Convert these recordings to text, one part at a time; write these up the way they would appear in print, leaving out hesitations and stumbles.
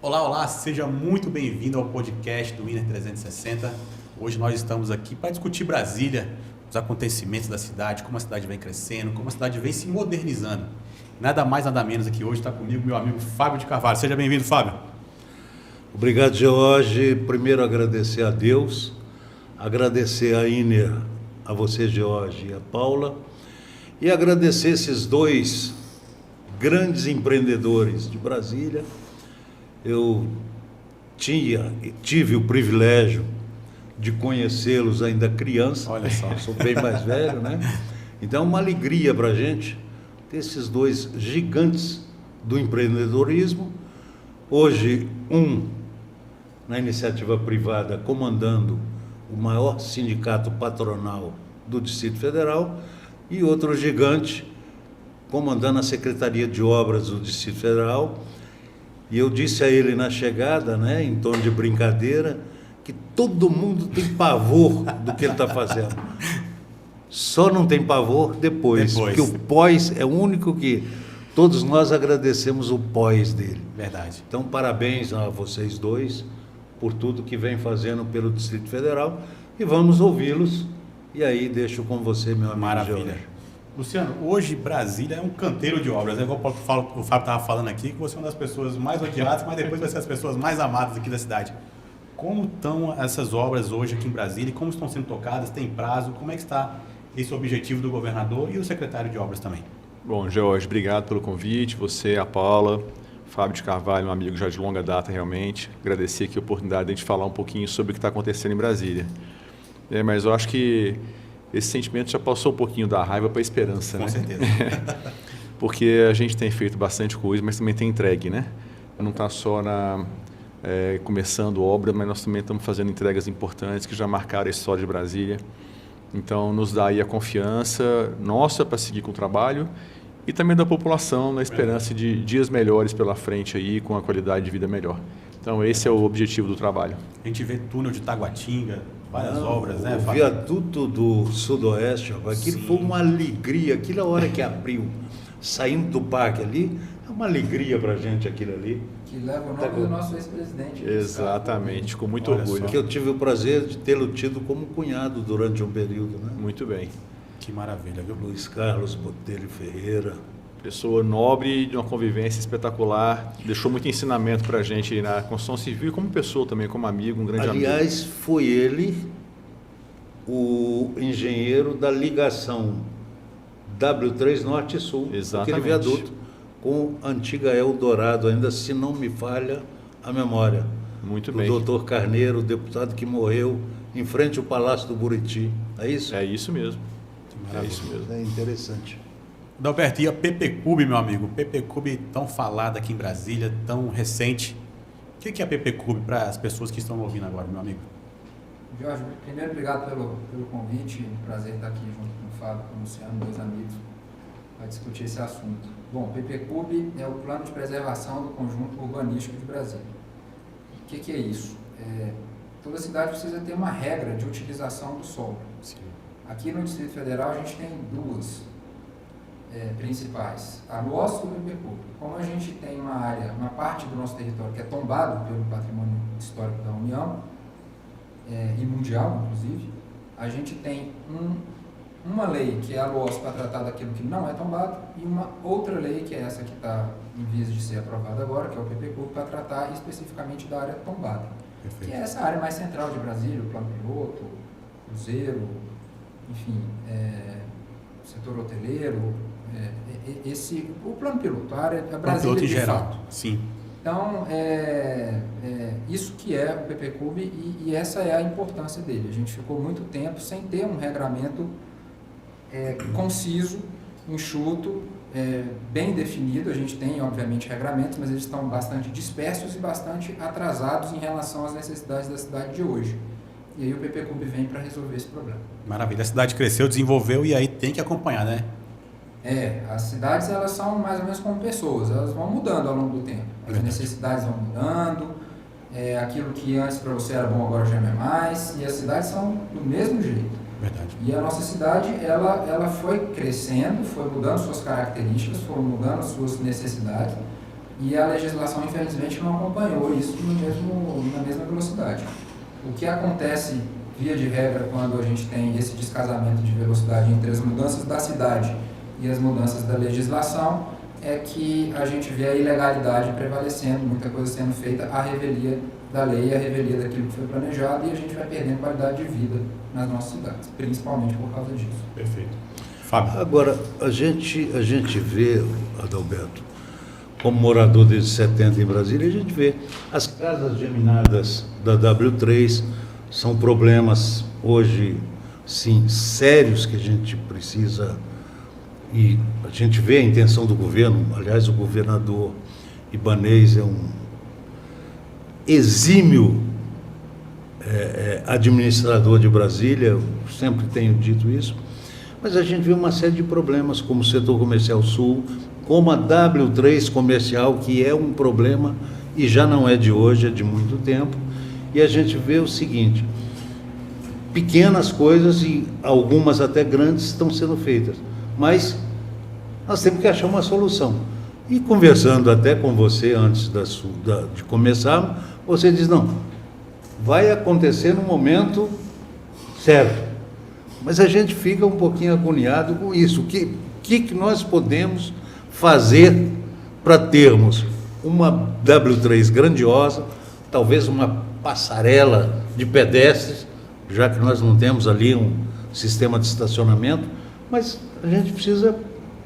Olá, olá, seja muito bem-vindo ao podcast do Inner 360. Hoje nós estamos aqui para discutir Brasília, os acontecimentos da cidade, como a cidade vem crescendo, como a cidade vem se modernizando. Nada mais, nada menos aqui hoje está comigo meu amigo Fábio de Carvalho. Seja bem-vindo, Fábio. Obrigado, George. Primeiro agradecer a Deus, agradecer a Inner, a você, George, e a Paula, e agradecer esses dois grandes empreendedores de Brasília. Eu tive o privilégio de conhecê-los ainda criança. Olha só. Sou bem mais velho, né? Então é uma alegria para a gente ter esses dois gigantes do empreendedorismo. Hoje, um na iniciativa privada comandando o maior sindicato patronal do Distrito Federal e outro gigante comandando a Secretaria de Obras do Distrito Federal. E eu disse a ele na chegada, né, em tom de brincadeira, que todo mundo tem pavor do que ele está fazendo. Só não tem pavor depois, porque o pós é o único que todos nós agradecemos o pós dele. Verdade. Então, parabéns a vocês dois por tudo que vem fazendo pelo Distrito Federal e vamos ouvi-los. E aí deixo com você, meu amigo. Maravilha. George. Luciano, hoje Brasília é um canteiro de obras, né? Igual o Fábio estava falando aqui, que você é uma das pessoas mais odiadas, mas depois vai ser as pessoas mais amadas aqui da cidade. Como estão essas obras hoje aqui em Brasília? Como estão sendo tocadas? Tem prazo? Como é que está esse objetivo do governador e do secretário de obras também? Bom, George, obrigado pelo convite. Você, a Paula, Fábio de Carvalho, um amigo já de longa data realmente. Agradecer aqui a oportunidade de a gente falar um pouquinho sobre o que está acontecendo em Brasília. Mas eu acho que esse sentimento já passou um pouquinho da raiva para a esperança, né? Com certeza. Porque a gente tem feito bastante coisa, mas também tem entregue, né? Não está só começando obra, mas nós também estamos fazendo entregas importantes que já marcaram a história de Brasília. Então, nos dá aí a confiança nossa para seguir com o trabalho e também da população na esperança de dias melhores pela frente aí, com a qualidade de vida melhor. Então, esse é o objetivo do trabalho. A gente vê túnel de Taguatinga, várias obras, né? O viaduto do Sudoeste, aquilo foi uma alegria. Aquela hora que abriu, saindo do parque ali, é uma alegria para a gente aquilo ali. Que leva o nome do nosso ex-presidente. Exatamente, com muito Olha orgulho. só. Que eu tive o prazer de tê-lo tido como cunhado durante um período, né? Muito bem. Que maravilha, viu? Luiz Carlos Botelho Ferreira. Pessoa nobre, de uma convivência espetacular, deixou muito ensinamento para a gente na construção civil e como pessoa também, como amigo, um grande amigo. Aliás, foi ele o engenheiro da ligação W3 Norte e Sul, Exatamente. aquele viaduto com a antiga Eldorado, ainda se não me falha a memória. Muito O bem. doutor Carneiro, o deputado que morreu em frente ao Palácio do Buriti. É isso? É isso mesmo. É Maravilha. isso mesmo. É interessante. Dalberto, e a PP Cube, meu amigo? PP Cube tão falada aqui em Brasília, tão recente. O que é a PP Cube para as pessoas que estão ouvindo agora, meu amigo? Jorge, primeiro, obrigado pelo convite. Um prazer estar aqui junto com o Fábio, com o Luciano, dois amigos, para discutir esse assunto. Bom, o PP Cube é o Plano de Preservação do Conjunto Urbanístico de Brasília. O que é isso? Toda cidade precisa ter uma regra de utilização do solo. Sim. Aqui no Distrito Federal a gente tem duas principais. A nossa e o PP Cube. Como a gente tem uma parte do nosso território que é tombado pelo patrimônio histórico da União, e mundial, inclusive, a gente tem uma lei que é a LOAS para tratar daquilo que não é tombado e uma outra lei que é essa que está em vias de ser aprovada agora, que é o PP Cube, para tratar especificamente da área tombada. Perfeito. Que é essa área mais central de Brasília, o Plano Piloto, Cruzeiro, enfim, setor hoteleiro, o Plano Piloto, a área a Brasília Piloto em de geral. fato. Sim. Então, isso que é o PP Cube e essa é a importância dele. A gente ficou muito tempo sem ter um regramento conciso, enxuto, bem definido. A gente tem, obviamente, regramentos, mas eles estão bastante dispersos e bastante atrasados em relação às necessidades da cidade de hoje. E aí o PP Cube vem para resolver esse problema. Maravilha. A cidade cresceu, desenvolveu e aí tem que acompanhar, né? As cidades, elas são mais ou menos como pessoas, elas vão mudando ao longo do tempo. As necessidades vão mudando, aquilo que antes para você era bom agora já não é mais, e as cidades são do mesmo jeito. Verdade. E a nossa cidade, ela foi crescendo, foi mudando suas características, foi mudando suas necessidades, e a legislação, infelizmente, não acompanhou isso na mesma velocidade. O que acontece, via de regra, quando a gente tem esse descasamento de velocidade entre as mudanças da cidade e as mudanças da legislação, é que a gente vê a ilegalidade prevalecendo, muita coisa sendo feita à revelia da lei, à revelia daquilo que foi planejado, e a gente vai perdendo qualidade de vida nas nossas cidades, principalmente por causa disso. Perfeito. Fábio. Agora, a gente vê, Adalberto, como morador desde 70 em Brasília, a gente vê as casas geminadas da W3 são problemas hoje, sim, sérios que a gente precisa, e a gente vê a intenção do governo. Aliás, o governador Ibanez é um exímio administrador de Brasília, eu sempre tenho dito isso, mas a gente vê uma série de problemas, como o setor comercial sul, como a W3 comercial, que é um problema e já não é de hoje, é de muito tempo, e a gente vê o seguinte: pequenas coisas e algumas até grandes estão sendo feitas, mas nós temos que achar uma solução. E conversando até com você antes de começar, você diz, não, vai acontecer no momento certo. Mas a gente fica um pouquinho agoniado com isso. O que nós podemos fazer para termos uma W3 grandiosa, talvez uma passarela de pedestres, já que nós não temos ali um sistema de estacionamento, mas a gente precisa,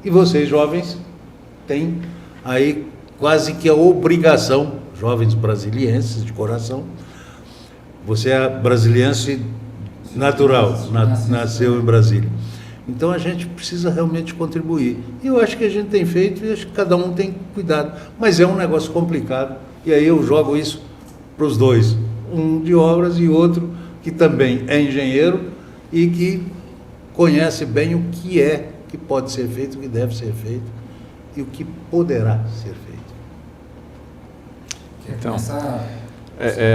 e vocês jovens têm aí quase que a obrigação, jovens brasilienses de coração, você é brasiliense natural, nasceu em Brasília. Então a gente precisa realmente contribuir. E eu acho que a gente tem feito e acho que cada um tem cuidado. Mas é um negócio complicado, e aí eu jogo isso para os dois, um de obras e outro que também é engenheiro e que conhece bem o que pode ser feito, o que deve ser feito e o que poderá ser feito. Então,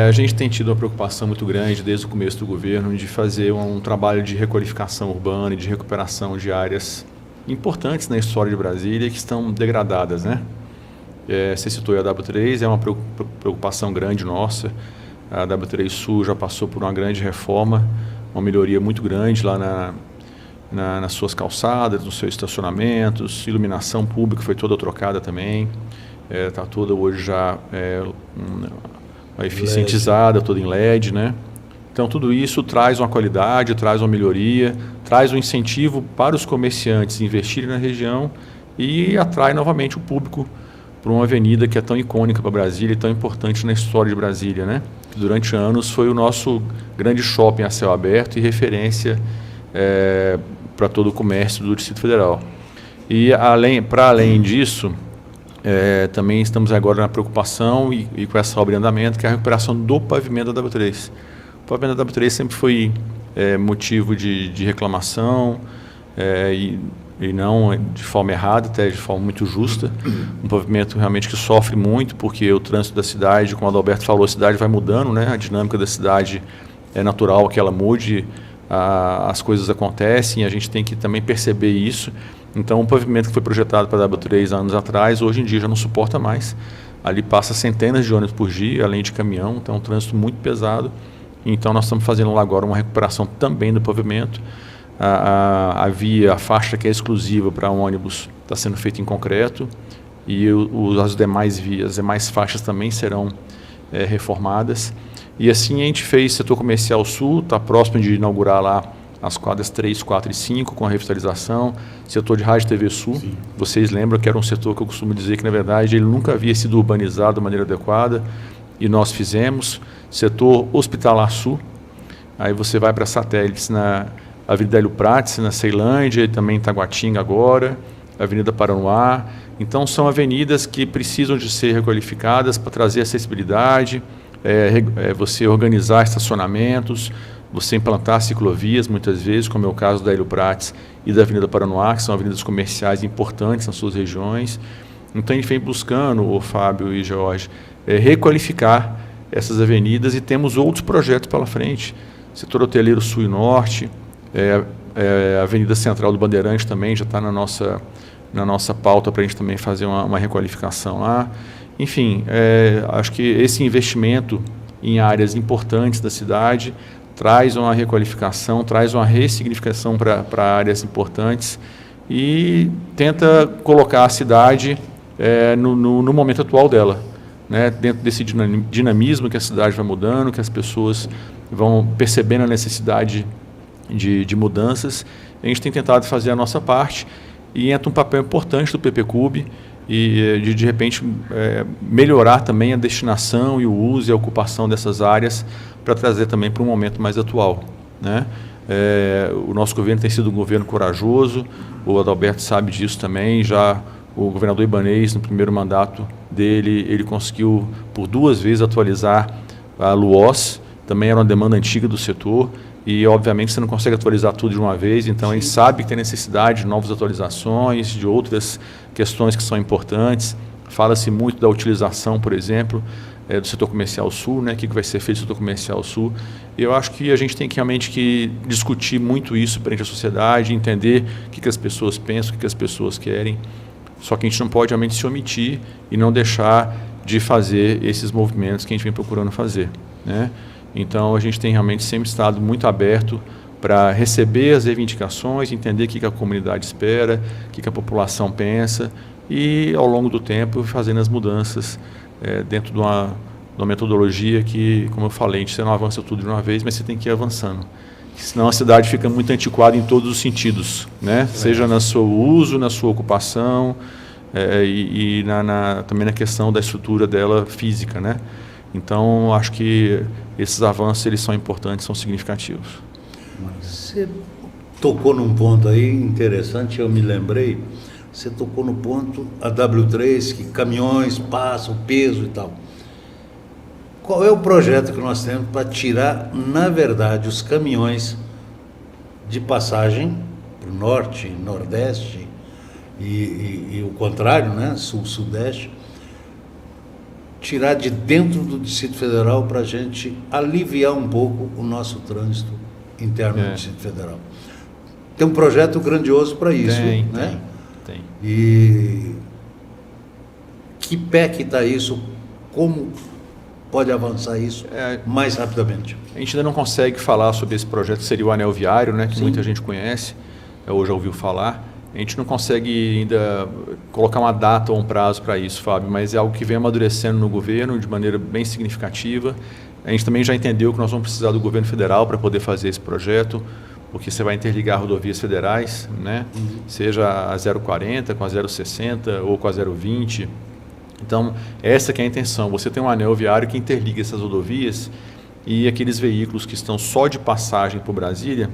a gente tem tido uma preocupação muito grande desde o começo do governo de fazer um trabalho de requalificação urbana e de recuperação de áreas importantes na história de Brasília que estão degradadas, né? Você citou a W3, é uma preocupação grande nossa. A W3 Sul já passou por uma grande reforma, uma melhoria muito grande lá nas suas calçadas, nos seus estacionamentos, iluminação pública foi toda trocada também, está toda hoje já eficientizada, toda em LED, né? Então tudo isso traz uma qualidade, traz uma melhoria, traz um incentivo para os comerciantes investirem na região e atrai novamente o público para uma avenida que é tão icônica para Brasília e tão importante na história de Brasília, né? Que durante anos foi o nosso grande shopping a céu aberto e referência para todo o comércio do Distrito Federal. E para além disso, também estamos agora na preocupação e com essa obra em andamento, que é a recuperação do pavimento da W3. O pavimento da W3 sempre foi motivo de reclamação e não de forma errada, até de forma muito justa. Um pavimento realmente que sofre muito, porque o trânsito da cidade, como o Adalberto falou, a cidade vai mudando, né? A dinâmica da cidade é natural que ela mude, as coisas acontecem, a gente tem que também perceber isso. Então, o pavimento que foi projetado para a W3 anos atrás, hoje em dia já não suporta mais. Ali passa centenas de ônibus por dia, além de caminhão, então é um trânsito muito pesado. Então, nós estamos fazendo lá agora uma recuperação também do pavimento. A faixa que é exclusiva para ônibus está sendo feita em concreto e as demais vias, as demais faixas também serão reformadas. E assim a gente fez setor comercial sul, está próximo de inaugurar lá as quadras 3, 4 e 5 com a revitalização. Setor de rádio e TV sul, sim. Vocês lembram que era um setor que eu costumo dizer que na verdade ele nunca havia sido urbanizado de maneira adequada e nós fizemos. Setor hospitalar sul, aí você vai para satélites na Avenida Hélio Prates, na Ceilândia, e também em Taguatinga agora, Avenida Paranoá. Então são avenidas que precisam de ser requalificadas para trazer acessibilidade, você organizar estacionamentos, você implantar ciclovias muitas vezes, como é o caso da Hélio Prates e da Avenida Paranoá, que são avenidas comerciais importantes nas suas regiões. Então a gente vem buscando, o Fábio e Jorge, requalificar essas avenidas e temos outros projetos pela frente. Setor hoteleiro sul e norte, a Avenida Central do Bandeirante também já está na nossa pauta para a gente também fazer uma requalificação lá. Enfim, acho que esse investimento em áreas importantes da cidade traz uma requalificação, traz uma ressignificação para áreas importantes e tenta colocar a cidade no momento atual dela, né? Dentro desse dinamismo que a cidade vai mudando, que as pessoas vão percebendo a necessidade de mudanças. A gente tem tentado fazer a nossa parte e entra um papel importante do PPCub e de repente melhorar também a destinação e o uso e a ocupação dessas áreas para trazer também para um momento mais atual, né? O nosso governo tem sido um governo corajoso, o Adalberto sabe disso também. Já o governador Ibanez, no primeiro mandato dele, ele conseguiu por 2 vezes atualizar a LUOS, também era uma demanda antiga do setor, e obviamente você não consegue atualizar tudo de uma vez, então ele sabe que tem necessidade de novas atualizações, de outras questões que são importantes. Fala-se muito da utilização, por exemplo, do setor comercial sul, né? O que vai ser feito no setor comercial sul. E eu acho que a gente tem que realmente discutir muito isso perante a sociedade, entender o que as pessoas pensam, o que as pessoas querem. Só que a gente não pode realmente se omitir e não deixar de fazer esses movimentos que a gente vem procurando fazer, né? Então, a gente tem realmente sempre estado muito aberto para receber as reivindicações, entender o que a comunidade espera, o que a população pensa e, ao longo do tempo, fazendo as mudanças dentro de uma metodologia que, como eu falei, você não avança tudo de uma vez, mas você tem que ir avançando. Senão a cidade fica muito antiquada em todos os sentidos, né? Seja no seu uso, na sua ocupação e também na questão da estrutura dela física, né? Então, acho que esses avanços eles são importantes, são significativos. Você tocou num ponto aí interessante, eu me lembrei. Você tocou no ponto a W3, que caminhões passam, peso e tal. Qual é o projeto que nós temos para tirar, na verdade, os caminhões de passagem para o norte, nordeste e o contrário, né? Sul, sudeste, tirar de dentro do Distrito Federal para a gente aliviar um pouco o nosso trânsito interno do Distrito Federal. Tem um projeto grandioso para isso, né? Tem. E que pé que está isso? Como pode avançar isso mais rapidamente? A gente ainda não consegue falar sobre esse projeto, que seria o Anel Viário, né? Que Sim. Muita gente conhece, ou já ouviu falar. A gente não consegue ainda colocar uma data ou um prazo para isso, Fábio, mas é algo que vem amadurecendo no governo de maneira bem significativa. A gente também já entendeu que nós vamos precisar do governo federal para poder fazer esse projeto, porque você vai interligar rodovias federais, né? Seja a 040 com a 060 ou com a 020. Então, essa que é a intenção. Você tem um anel viário que interliga essas rodovias e aqueles veículos que estão só de passagem por Brasília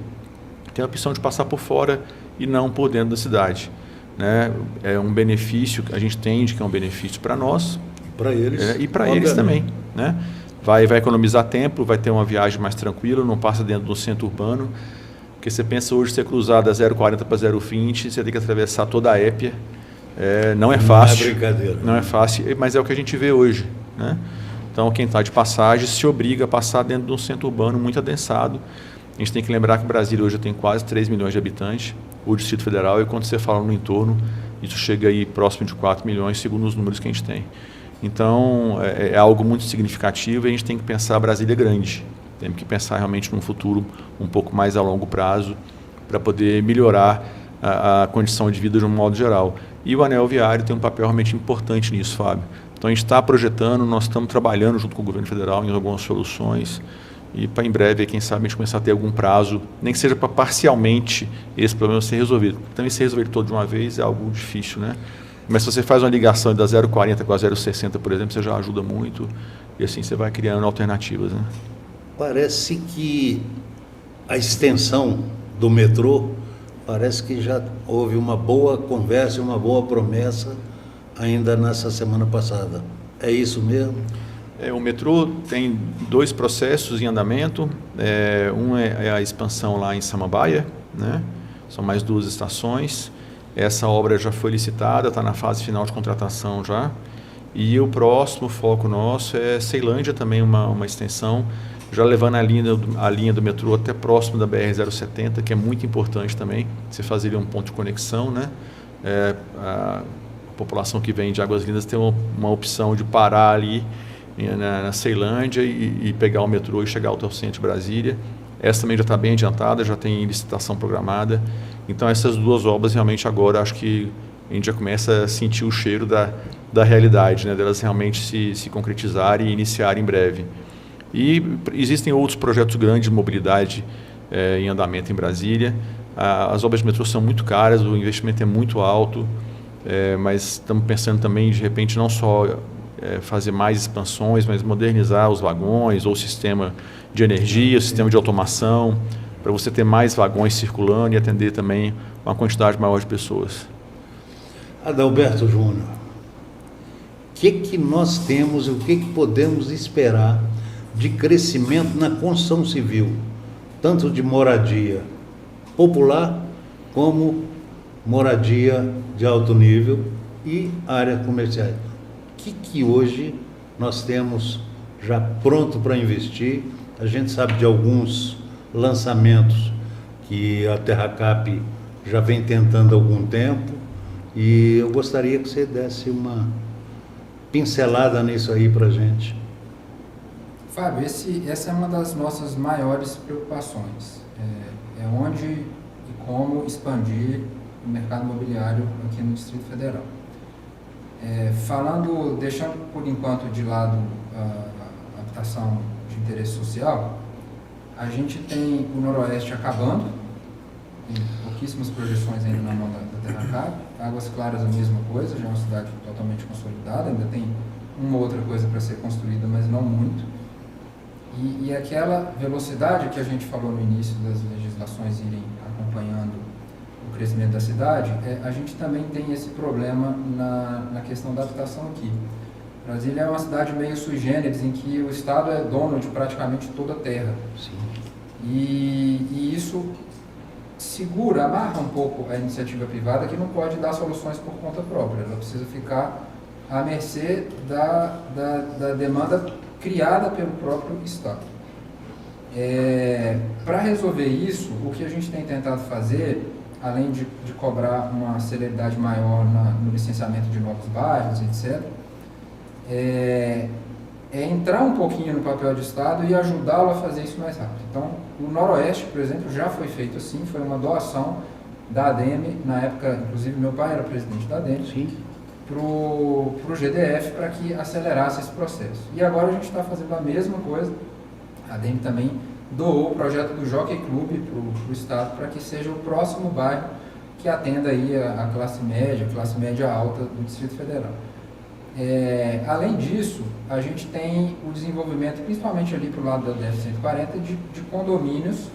tem a opção de passar por fora e não por dentro da cidade, né? É um benefício que a gente entende que é um benefício para nós para eles e para eles também, né? Vai economizar tempo, vai ter uma viagem mais tranquila, não passa dentro do centro urbano, porque você pensa hoje você cruzar da 040 para 020, você tem que atravessar toda a Épia, não é fácil, não é brincadeira, não é fácil, mas é o que a gente vê hoje, né? Então quem está de passagem se obriga a passar dentro de um centro urbano muito adensado. A gente tem que lembrar que Brasília hoje tem quase 3 milhões de habitantes, o Distrito Federal, e quando você fala no entorno, isso chega aí próximo de 4 milhões, segundo os números que a gente tem. Então, é algo muito significativo e a gente tem que pensar Brasília grande. Temos que pensar realmente num futuro um pouco mais a longo prazo para poder melhorar a condição de vida de um modo geral. E o anel viário tem um papel realmente importante nisso, Fábio. Então, a gente está projetando, nós estamos trabalhando junto com o governo federal em algumas soluções. E para em breve, quem sabe, a gente começar a ter algum prazo, nem que seja para parcialmente esse problema ser resolvido. Também ser resolvido todo de uma vez é algo difícil, né? Mas se você faz uma ligação da 040 com a 060, por exemplo, você já ajuda muito e assim você vai criando alternativas, né? Parece que a extensão do metrô, parece que já houve uma boa conversa, uma boa promessa ainda nessa semana passada. É isso mesmo? O metrô tem 2 processos em andamento. Um é a expansão lá em Samambaia, né? São mais 2 estações. Essa obra já foi licitada, está na fase final de contratação já. E o próximo foco nosso é Ceilândia, também uma extensão, já levando a linha do metrô até próximo da BR-070, que é muito importante também. Você fazer um ponto de conexão, né? a população que vem de Águas Lindas tem uma opção de parar ali na Ceilândia e pegar o metrô e chegar ao centro de Brasília. Essa também já está bem adiantada, já tem licitação programada. Então, essas duas obras realmente agora acho que a gente já começa a sentir o cheiro da realidade, né, delas realmente se concretizarem e iniciarem em breve. E existem outros projetos grandes de mobilidade em andamento em Brasília. As obras de metrô são muito caras, o investimento é muito alto, mas estamos pensando também, de repente, não só fazer mais expansões, mas modernizar os vagões ou o sistema de energia, o sistema de automação, para você ter mais vagões circulando e atender também uma quantidade maior de pessoas. Adalberto Júnior, o que nós temos e o que podemos esperar de crescimento na construção civil, tanto de moradia popular como moradia de alto nível e áreas comerciais? O que hoje nós temos já pronto para investir? A gente sabe de alguns lançamentos que a Terracap já vem tentando há algum tempo, e eu gostaria que você desse uma pincelada nisso aí para a gente. Fábio, essa é uma das nossas maiores preocupações. É onde e como expandir o mercado imobiliário aqui no Distrito Federal. Deixando por enquanto de lado a habitação de interesse social, a gente tem o Noroeste acabando, tem pouquíssimas projeções ainda na mão da Terracap. Águas Claras a mesma coisa, já é uma cidade totalmente consolidada, ainda tem uma outra coisa para ser construída, mas não muito. E aquela velocidade que a gente falou no início das legislações irem acompanhando o crescimento da cidade, a gente também tem esse problema na questão da habitação aqui. Brasília é uma cidade meio sui generis, em que o Estado é dono de praticamente toda a terra. Sim. E isso amarra um pouco a iniciativa privada, que não pode dar soluções por conta própria. Ela precisa ficar à mercê da demanda criada pelo próprio Estado. Para resolver isso, o que a gente tem tentado fazer, além de cobrar uma celeridade maior no licenciamento de novos bairros, etc., é entrar um pouquinho no papel do Estado e ajudá-lo a fazer isso mais rápido. Então, o Noroeste, por exemplo, já foi feito assim, foi uma doação da ADEME, na época, inclusive meu pai era presidente da ADEME, para o GDF, para que acelerasse esse processo. E agora a gente está fazendo a mesma coisa. A ADEME também doou o projeto do Jockey Club para o Estado, para que seja o próximo bairro que atenda aí a classe média alta do Distrito Federal. Além disso, a gente tem o desenvolvimento, principalmente ali para o lado da DF-140, de condomínios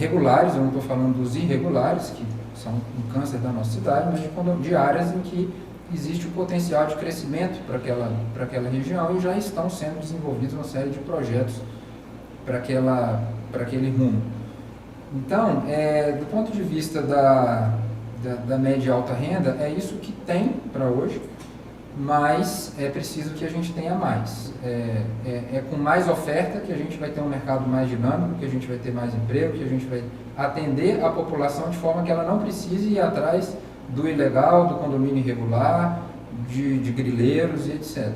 regulares. Eu não estou falando dos irregulares, que são um câncer da nossa cidade, mas de áreas em que existe o potencial de crescimento para aquela região, e já estão sendo desenvolvidos uma série de projetos para aquele rumo. Então, do ponto de vista da média e alta renda, é isso que tem para hoje, mas é preciso que a gente tenha mais. Com mais oferta que a gente vai ter um mercado mais dinâmico, que a gente vai ter mais emprego, que a gente vai atender a população de forma que ela não precise ir atrás do ilegal, do condomínio irregular, de grileiros e etc.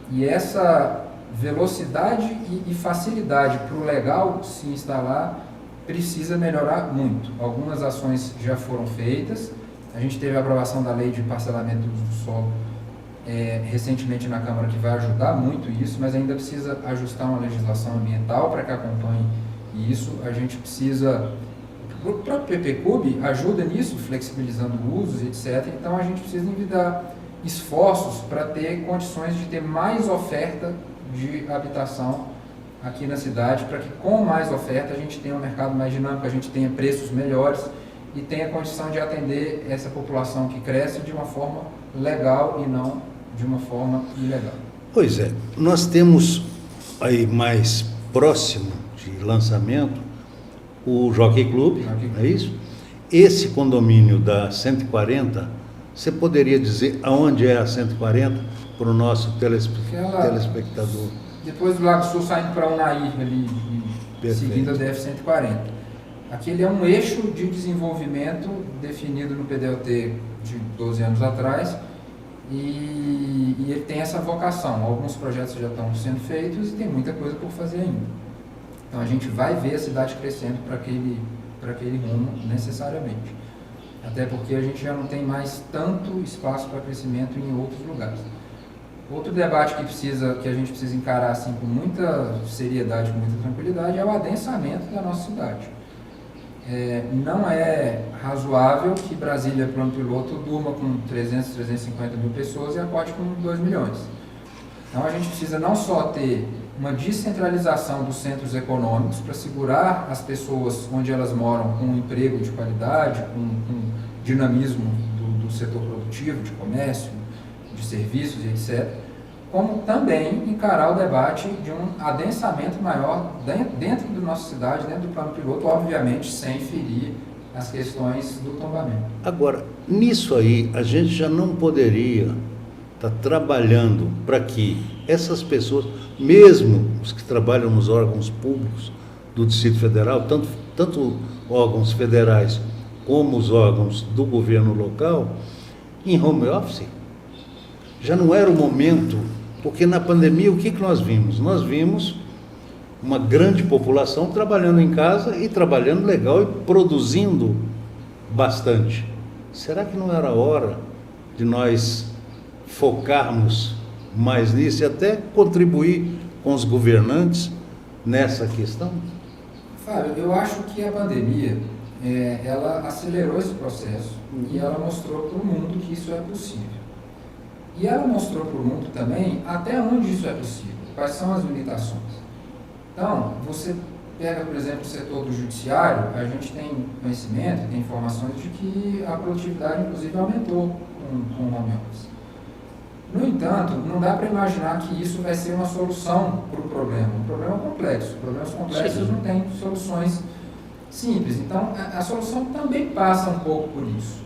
E essa velocidade e facilidade para o legal se instalar precisa melhorar muito. Algumas ações já foram feitas. A gente teve a aprovação da lei de parcelamento do uso do solo recentemente na Câmara, que vai ajudar muito isso, mas ainda precisa ajustar uma legislação ambiental para que acompanhe isso. A gente precisa... O próprio PPCub ajuda nisso, flexibilizando usos, etc. Então, a gente precisa envidar esforços para ter condições de ter mais oferta de habitação aqui na cidade, para que com mais oferta a gente tenha um mercado mais dinâmico, a gente tenha preços melhores e tenha condição de atender essa população que cresce de uma forma legal e não de uma forma ilegal. Pois é, nós temos aí mais próximo de lançamento o Jockey Club, é isso? Esse condomínio da 140, você poderia dizer aonde é a 140 para o nosso telespectador? Depois do Lago Sul, saindo para Unaí, ali, seguindo a DF-140. Aquele é um eixo de desenvolvimento definido no PDLT de 12 anos atrás, e ele tem essa vocação. Alguns projetos já estão sendo feitos e tem muita coisa por fazer ainda. Então a gente vai ver a cidade crescendo para aquele rumo necessariamente. Até porque a gente já não tem mais tanto espaço para crescimento em outros lugares. Outro debate que a gente precisa encarar assim, com muita seriedade, com muita tranquilidade, é o adensamento da nossa cidade. Não é razoável que Brasília, plano piloto, durma com 300, 350 mil pessoas e acorde com 2 milhões. Então a gente precisa não só ter uma descentralização dos centros econômicos para segurar as pessoas onde elas moram com um emprego de qualidade, com dinamismo do setor produtivo, de comércio, de serviços e etc., como também encarar o debate de um adensamento maior dentro da nossa cidade, dentro do plano piloto, obviamente sem ferir as questões do tombamento. Agora, nisso aí, a gente já não poderia estar trabalhando para que essas pessoas, mesmo os que trabalham nos órgãos públicos do Distrito Federal, tanto órgãos federais como os órgãos do governo local, em home office. Já não era o momento, porque na pandemia o que nós vimos? Nós vimos uma grande população trabalhando em casa e trabalhando legal e produzindo bastante. Será que não era hora de nós focarmos mais nisso e até contribuir com os governantes nessa questão? Fábio, eu acho que a pandemia, ela acelerou esse processo e ela mostrou para o mundo que isso é possível. E ela mostrou para o mundo também até onde isso é possível, quais são as limitações. Então, você pega, por exemplo, o setor do judiciário, a gente tem conhecimento, tem informações de que a produtividade, inclusive, aumentou com o home office. No entanto, não dá para imaginar que isso vai ser uma solução para o problema. Um problema complexo. Problemas complexos não têm soluções simples. Então, a solução também passa um pouco por isso.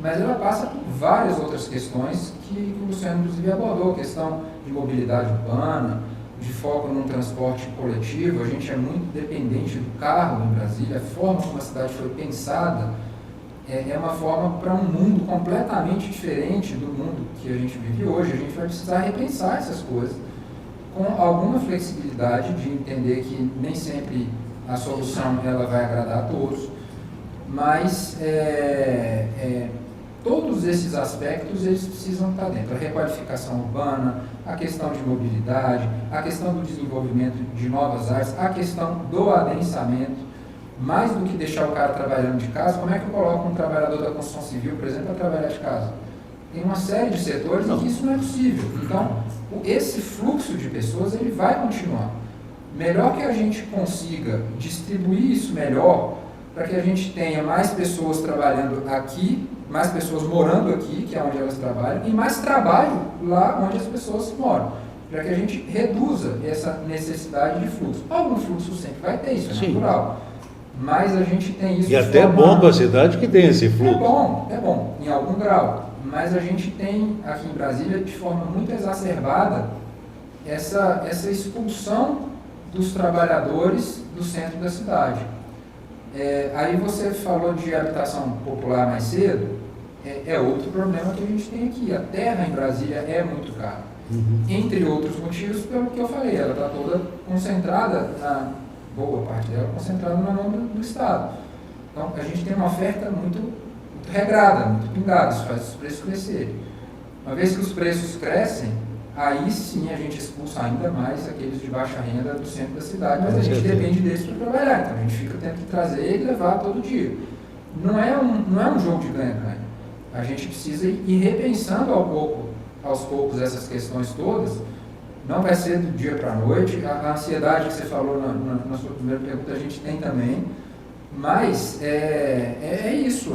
Mas ela passa por várias outras questões que o Luciano, inclusive, abordou. Questão de mobilidade urbana, de foco num transporte coletivo. A gente é muito dependente do carro em Brasília. A forma como a cidade foi pensada é uma forma para um mundo completamente diferente do mundo que a gente vive hoje. A gente vai precisar repensar essas coisas com alguma flexibilidade de entender que nem sempre a solução ela vai agradar a todos, mas todos esses aspectos eles precisam estar dentro. A requalificação urbana, a questão de mobilidade, a questão do desenvolvimento de novas áreas, a questão do adensamento. Mais do que deixar o cara trabalhando de casa, como é que eu coloco um trabalhador da construção civil, por exemplo, para trabalhar de casa? Tem uma série de setores em que isso não é possível. Então, esse fluxo de pessoas ele vai continuar. Melhor que a gente consiga distribuir isso melhor, para que a gente tenha mais pessoas trabalhando aqui, mais pessoas morando aqui, que é onde elas trabalham, e mais trabalho lá onde as pessoas moram, para que a gente reduza essa necessidade de fluxo. Algum fluxo sempre vai ter, isso é natural. Mas a gente tem isso. E até é bom para a cidade que tem esse fluxo. É bom, em algum grau. Mas a gente tem aqui em Brasília, de forma muito exacerbada, essa expulsão dos trabalhadores do centro da cidade. Aí você falou de habitação popular mais cedo, é outro problema que a gente tem aqui. A terra em Brasília é muito cara. Entre outros motivos, pelo que eu falei, ela está toda concentrada boa parte dela concentrada na mão do Estado. Então, a gente tem uma oferta muito regrada, muito pingada, isso faz os preços crescerem. Uma vez que os preços crescem, aí sim a gente expulsa ainda mais aqueles de baixa renda do centro da cidade, mas a gente depende deles para trabalhar, então a gente fica tendo que trazer e levar todo dia. Não é um jogo de ganha-ganha. A gente precisa ir repensando aos poucos essas questões todas. Não vai ser do dia para a noite. A ansiedade que você falou na sua primeira pergunta, a gente tem também. Mas é isso,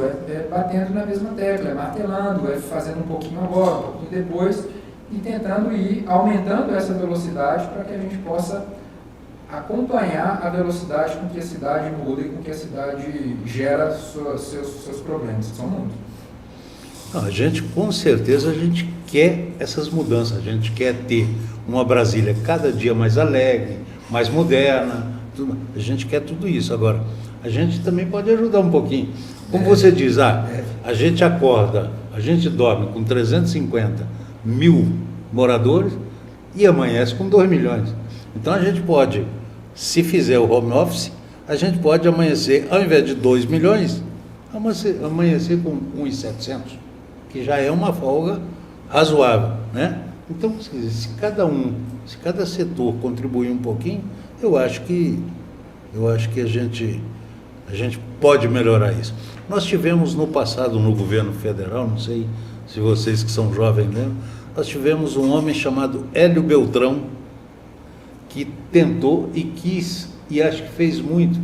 batendo na mesma tecla, é martelando, é fazendo um pouquinho agora, um pouquinho depois, e tentando ir aumentando essa velocidade para que a gente possa acompanhar a velocidade com que a cidade muda e com que a cidade gera seus problemas, que são muitos. A gente, com certeza, a gente quer essas mudanças, a gente quer ter uma Brasília cada dia mais alegre, mais moderna, a gente quer tudo isso. Agora, a gente também pode ajudar um pouquinho. Como você diz, a gente acorda, a gente dorme com 350 mil moradores e amanhece com 2 milhões. Então a gente pode, se fizer o home office, a gente pode amanhecer, ao invés de 2 milhões, amanhecer com 1.700, que já é uma folga razoável, né? Então, se cada setor contribuir um pouquinho, eu acho que a gente pode melhorar isso. Nós tivemos no passado, no governo federal, não sei se vocês que são jovens lembram, nós tivemos um homem chamado Hélio Beltrão, que tentou e quis, e acho que fez muito,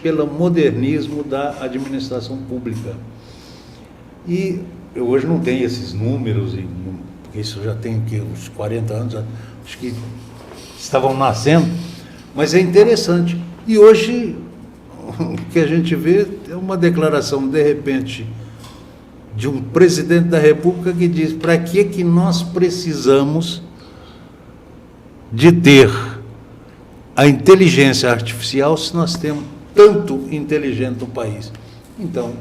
pelo modernismo da administração pública. E eu hoje não tenho esses números, porque isso já tem uns 40 anos, acho que estavam nascendo, mas é interessante. E hoje o que a gente vê é uma declaração, de repente, de um presidente da República que diz: para que nós precisamos de ter a inteligência artificial se nós temos tanto inteligente no país? Então,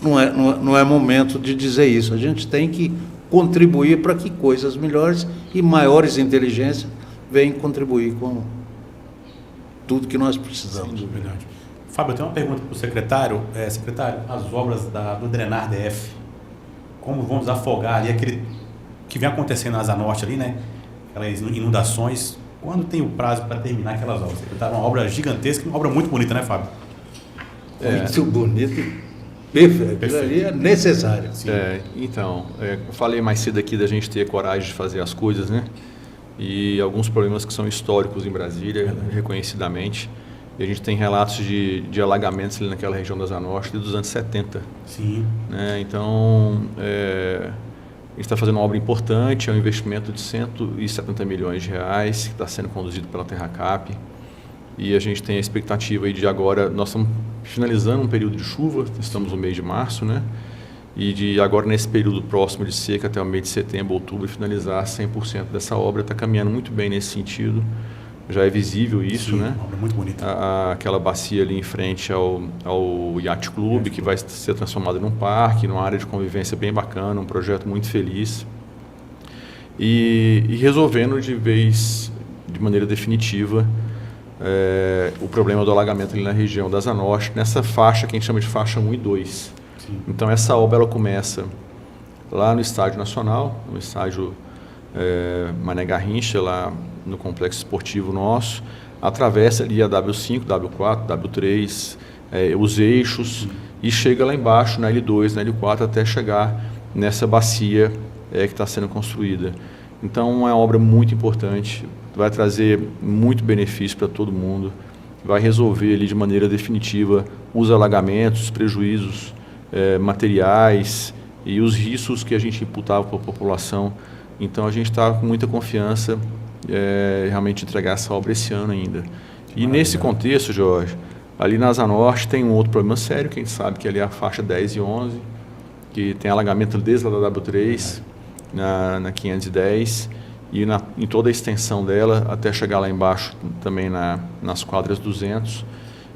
não é momento de dizer isso. A gente tem que contribuir para que coisas melhores e maiores inteligências venham contribuir com tudo que nós precisamos. Verdade. Fábio, eu tenho uma pergunta para o secretário. Secretário, as obras do Drenar DF, como vão desafogar ali aquele que vem acontecendo na Asa Norte ali, né? Aquelas inundações. Quando tem o prazo para terminar aquelas obras? Secretário, uma obra gigantesca, uma obra muito bonita, né, Fábio? Muito bonito, perfeito. Aquilo ali é necessário. Então, eu falei mais cedo aqui da gente ter coragem de fazer as coisas, né? E alguns problemas que são históricos em Brasília, reconhecidamente. E a gente tem relatos de alagamentos ali naquela região da Asa Norte dos anos 70. Sim. Né? Então, a gente está fazendo uma obra importante, é um investimento de 170 milhões de reais, que está sendo conduzido pela Terracap. E a gente tem a expectativa aí de agora, nós estamos finalizando um período de chuva, estamos no mês de março, né? E de agora, nesse período próximo de seca, até o mês de setembro, outubro, finalizar 100% dessa obra. Está caminhando muito bem nesse sentido. Já é visível isso, né? Uma obra muito bonita. Aquela bacia ali em frente ao Yacht Club, que vai ser transformada num parque, numa área de convivência bem bacana, um projeto muito feliz. E resolvendo de maneira definitiva, o problema do alagamento ali na região da Asa Norte, nessa faixa que a gente chama de faixa 1 e 2. Então, essa obra ela começa lá no Estádio Nacional, no estádio Mané Garrincha, lá no complexo esportivo nosso, atravessa ali a W5, W4, W3, os eixos, e chega lá embaixo, na L2, na L4, até chegar nessa bacia que está sendo construída. Então, é uma obra muito importante, vai trazer muito benefício para todo mundo, vai resolver ali de maneira definitiva os alagamentos, os prejuízos materiais e os riscos que a gente imputava para a população. Então, a gente está com muita confiança realmente entregar essa obra esse ano ainda. E nesse contexto, Jorge, ali na Asa Norte tem um outro problema sério, que a gente sabe que ali é a faixa 10 e 11, que tem alagamento desde lá da W3, na 510, e em toda a extensão dela, até chegar lá embaixo também nas quadras 200.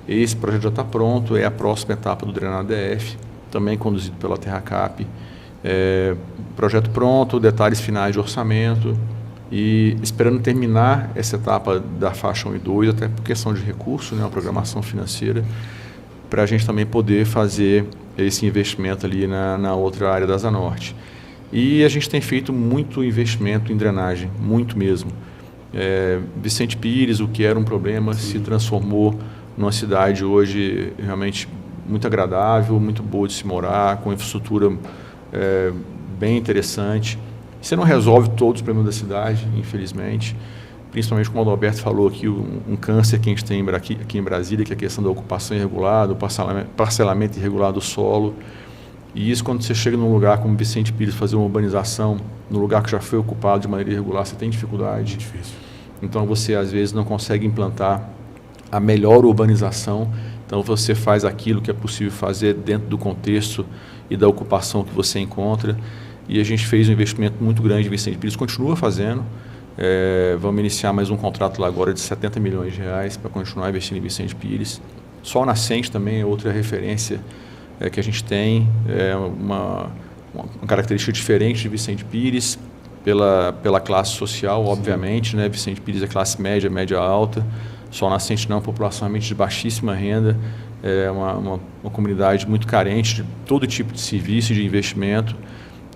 Esse projeto já está pronto, é a próxima etapa do Drenar DF, também conduzido pela Terracap. Projeto pronto, detalhes finais de orçamento, e esperando terminar essa etapa da faixa 1 e 2, até por questão de recurso, né, uma programação financeira, para a gente também poder fazer esse investimento ali na outra área da Asa Norte. E a gente tem feito muito investimento em drenagem, muito mesmo. Vicente Pires, o que era um problema, se transformou numa cidade hoje realmente muito agradável, muito boa de se morar, com infraestrutura bem interessante. Você não resolve todos os problemas da cidade, infelizmente, principalmente como o Alberto falou aqui, um câncer que a gente tem aqui em Brasília, que é a questão da ocupação irregular, do parcelamento irregular do solo. E isso, quando você chega num lugar como Vicente Pires, fazer uma urbanização, no lugar que já foi ocupado de maneira irregular, você tem dificuldade. Difícil. Então, você às vezes não consegue implantar a melhor urbanização. Então, você faz aquilo que é possível fazer dentro do contexto e da ocupação que você encontra. E a gente fez um investimento muito grande em Vicente Pires, continua fazendo. Vamos iniciar mais um contrato lá agora de 70 milhões de reais para continuar investindo em Vicente Pires. Sol Nascente também é outra referência que a gente tem, uma característica diferente de Vicente Pires, pela classe social, obviamente, né? Vicente Pires é classe média, média alta. Sol Nascente não, população realmente de baixíssima renda, é uma comunidade muito carente de todo tipo de serviço e de investimento.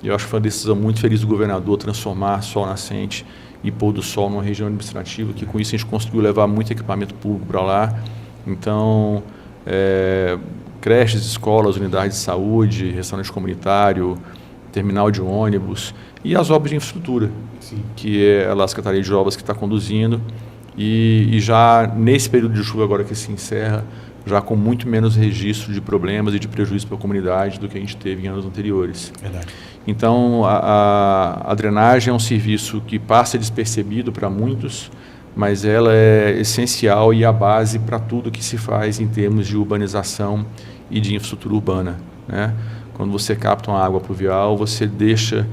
E eu acho que foi uma decisão muito feliz do governador transformar Sol Nascente e Pôr do Sol numa região administrativa, que com isso a gente conseguiu levar muito equipamento público para lá. Então, creches, escolas, unidades de saúde, restaurante comunitário, terminal de ônibus e as obras de infraestrutura, Sim. que é a Secretaria de Obras que está conduzindo. E já nesse período de chuva agora que se encerra, já com muito menos registro de problemas e de prejuízo para a comunidade do que a gente teve em anos anteriores. Verdade. Então, a drenagem é um serviço que passa despercebido para muitos, mas ela é essencial e a base para tudo que se faz em termos de urbanização e de infraestrutura urbana, né? Quando você capta uma água pluvial, você deixa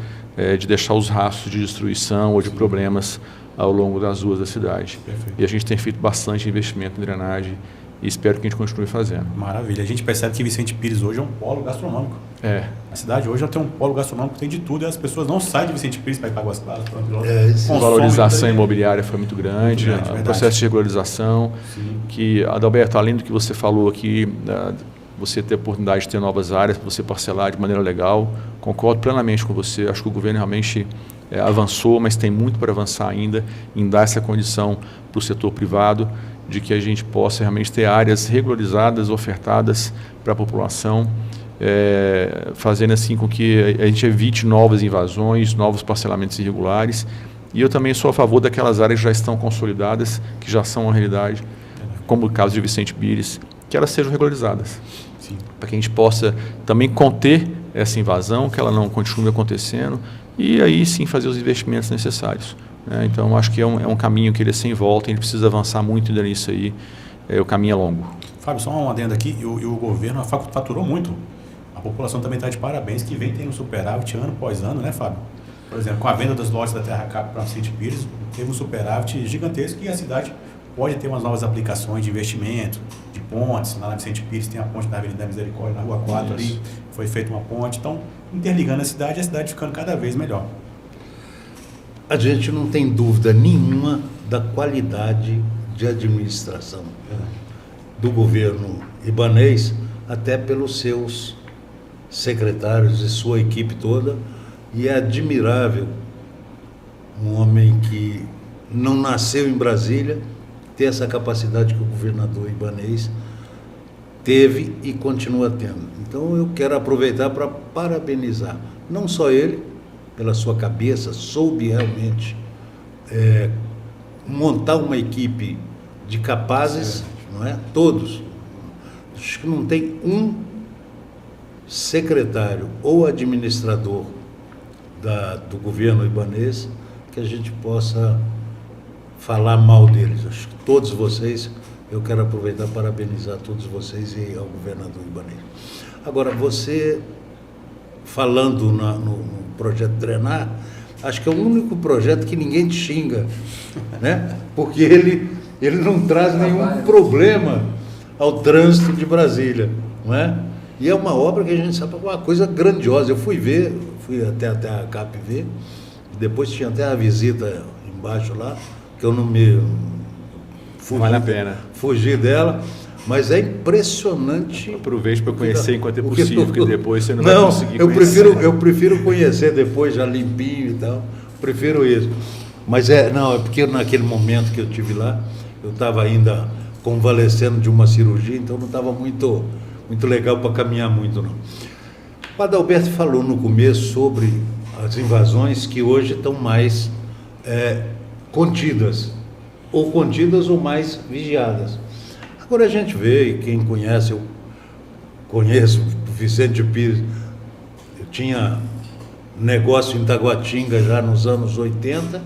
de deixar os rastros de destruição ou de problemas ao longo das ruas da cidade. Perfeito. E a gente tem feito bastante investimento em drenagem e espero que a gente continue fazendo. Maravilha. A gente percebe que Vicente Pires hoje é um polo gastronômico. A cidade hoje já tem um polo gastronômico, tem de tudo, e as pessoas não saem de Vicente Pires para ir para Águas Claras. A valorização imobiliária foi muito grande, o processo de regularização, Sim. que, Adalberto, além do que você falou aqui, você ter a oportunidade de ter novas áreas para você parcelar de maneira legal, concordo plenamente com você, acho que o governo realmente avançou, mas tem muito para avançar ainda em dar essa condição para o setor privado, de que a gente possa realmente ter áreas regularizadas, ofertadas para a população, fazendo assim com que a gente evite novas invasões, novos parcelamentos irregulares. E eu também sou a favor daquelas áreas que já estão consolidadas, que já são uma realidade, como o caso de Vicente Pires, que elas sejam regularizadas, para que a gente possa também conter essa invasão, que ela não continue acontecendo, e aí sim fazer os investimentos necessários. Então, acho que é um caminho que ele é sem volta, a gente precisa avançar muito ainda nisso aí, o caminho é longo. Fábio, só um adendo aqui, e o governo faturou muito. A população também está de parabéns, que vem tendo superávit ano após ano, né, Fábio? Por exemplo, com a venda das lojas da Terra Cap para Vicente Pires, teve um superávit gigantesco e a cidade pode ter umas novas aplicações de investimento, de pontes. Lá na Vicente Pires tem a ponte da Avenida Misericórdia, na Rua 4 ali, foi feita uma ponte. Então, interligando a cidade ficando cada vez melhor. A gente não tem dúvida nenhuma da qualidade de administração do governo ibanês, até pelos seus secretários e sua equipe toda, e é admirável um homem que não nasceu em Brasília ter essa capacidade que o governador ibanês teve e continua tendo. Então eu quero aproveitar para parabenizar, não só ele, pela sua cabeça, soube realmente montar uma equipe de capazes, não é? Todos. Acho que não tem um secretário ou administrador do governo ibanês que a gente possa falar mal deles. Acho que todos vocês, eu quero aproveitar para parabenizar todos vocês e ao governador ibanês. Agora, você falando no projeto Drenar, acho que é o único projeto que ninguém te xinga, né? Porque ele não traz nenhum problema ao trânsito de Brasília, não é? E é uma obra que a gente sabe, uma coisa grandiosa. Eu fui até a CAP ver, depois tinha até a visita embaixo lá, que eu não me Vale a pena. Fugi dela. Mas é impressionante. Aproveite para conhecer enquanto é possível, porque depois você não vai conseguir conhecer. Eu prefiro conhecer depois, já limpinho e tal. Prefiro isso. Mas é porque naquele momento que eu estive lá, eu estava ainda convalescendo de uma cirurgia, então não estava muito legal para caminhar muito, não. O Adalberto falou no começo sobre as invasões que hoje estão mais contidas ou mais vigiadas. Agora a gente vê, e quem conhece, eu conheço o Vicente Pires, eu tinha negócio em Taguatinga já nos anos 80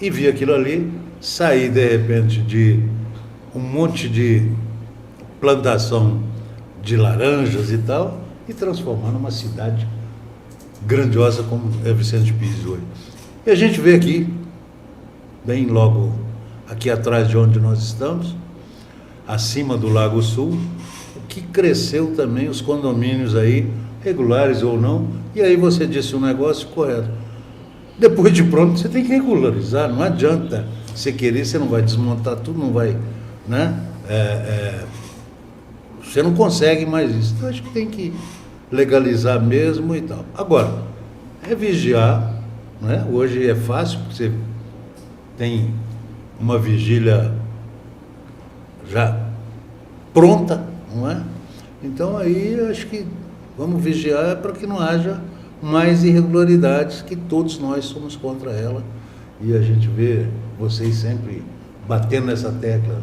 e vi aquilo ali, saí de repente de um monte de plantação de laranjas e tal e transformar numa cidade grandiosa como é Vicente Pires hoje. E a gente vê aqui, bem logo aqui atrás de onde nós estamos, acima do Lago Sul, que cresceu também os condomínios aí, regulares ou não, e aí você disse um negócio correto. Depois de pronto, você tem que regularizar. Não adianta você querer, você não vai desmontar tudo, não vai, né? Você não consegue mais isso. Então, acho que tem que legalizar mesmo e tal. Agora, é vigiar, né? Hoje é fácil, porque você tem uma vigília já pronta, não é? Então, aí, acho que vamos vigiar para que não haja mais irregularidades, que todos nós somos contra ela. E a gente vê vocês sempre batendo nessa tecla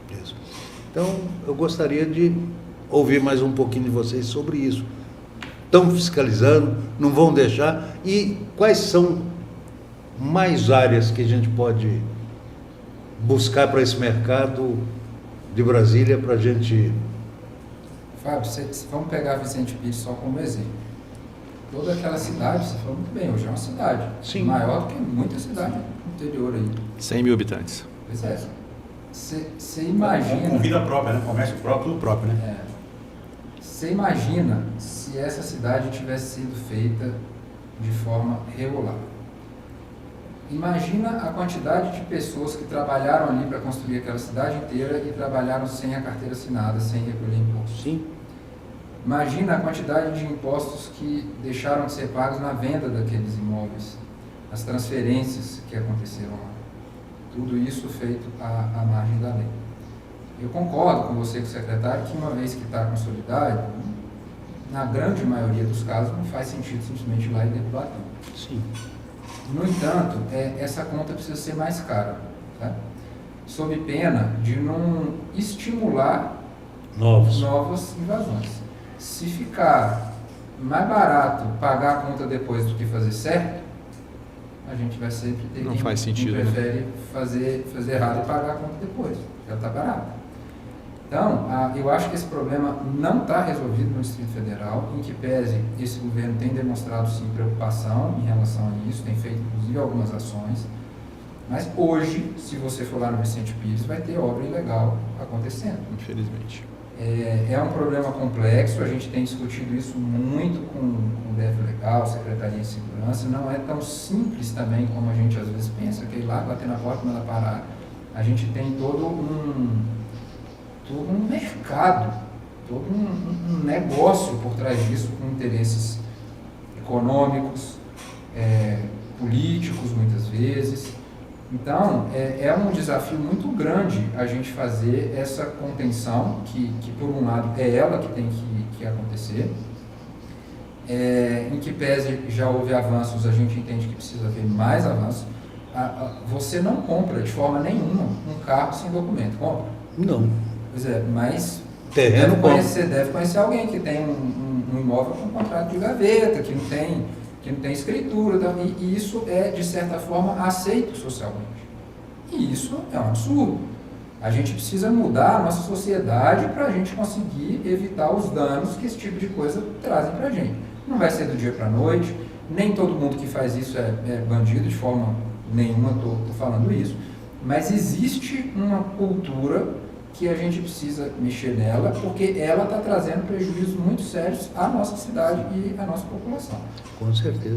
disso. Então, eu gostaria de ouvir mais um pouquinho de vocês sobre isso. Estão fiscalizando, não vão deixar? E quais são mais áreas que a gente pode buscar para esse mercado de Brasília para a gente... Fábio, vamos pegar Vicente Pires só como exemplo. Toda aquela cidade, você falou muito bem, hoje é uma cidade. Sim. Maior do que muita cidade no interior aí. 100 mil habitantes. Pois é. Você imagina... Com vida própria, né? Comércio próprio, tudo próprio, né? Você imagina se essa cidade tivesse sido feita de forma regular. Imagina a quantidade de pessoas que trabalharam ali para construir aquela cidade inteira e trabalharam sem a carteira assinada, sem recolher imposto. Sim. Imagina a quantidade de impostos que deixaram de ser pagos na venda daqueles imóveis, as transferências que aconteceram lá. Tudo isso feito à margem da lei. Eu concordo com você, com o secretário, que uma vez que está consolidado, na grande maioria dos casos não faz sentido simplesmente ir lá e derrubar tudo. Sim. No entanto, essa conta precisa ser mais cara, tá? Sob pena de não estimular novas invasões. Se ficar mais barato pagar a conta depois do que fazer certo, a gente vai sempre ter Não faz sentido, quem prefere fazer errado e pagar a conta depois, já está barato. Então, eu acho que esse problema não está resolvido no Distrito Federal, em que pese esse governo tem demonstrado sim preocupação em relação a isso, tem feito inclusive algumas ações, mas hoje, se você for lá no Vicente Pires, vai ter obra ilegal acontecendo. Infelizmente. É um problema complexo, a gente tem discutido isso muito com o DF Legal, Secretaria de Segurança, não é tão simples também como a gente às vezes pensa, que é ir lá bater na porta e mandar parar. A gente tem todo um mercado, todo um negócio por trás disso, com interesses econômicos, políticos muitas vezes. Então, é um desafio muito grande a gente fazer essa contenção, que por um lado é ela que tem que acontecer, em que pese já houve avanços, a gente entende que precisa haver mais avanços. Você não compra de forma nenhuma um carro sem documento, compra? Não. Pois é, mas Terreno deve conhecer alguém que tem um imóvel com contrato de gaveta, que não tem escritura, e isso é, de certa forma, aceito socialmente. E isso é um absurdo. A gente precisa mudar a nossa sociedade para a gente conseguir evitar os danos que esse tipo de coisa trazem para a gente. Não vai ser do dia para a noite, nem todo mundo que faz isso é bandido, de forma nenhuma estou falando isso, mas existe uma cultura que a gente precisa mexer nela, porque ela está trazendo prejuízos muito sérios à nossa cidade e à nossa população. Com certeza.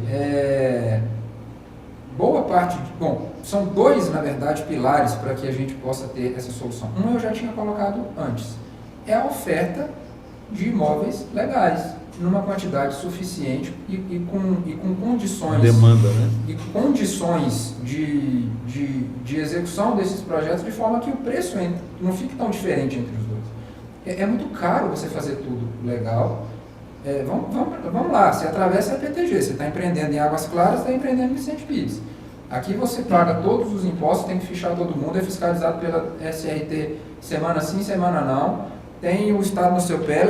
Boa parte, são dois, na verdade, pilares para que a gente possa ter essa solução. Um eu já tinha colocado antes, é a oferta de imóveis legais, numa quantidade suficiente e com condições... Demanda, né? E condições de execução desses projetos de forma que o preço não fique tão diferente entre os dois. É muito caro você fazer tudo legal. Vamos lá, você atravessa a PTG, você está empreendendo em Águas Claras, está empreendendo em Vicente Pires. Aqui você paga todos os impostos, tem que fichar todo mundo, é fiscalizado pela SRT semana sim, semana não. Tem o Estado no seu pé,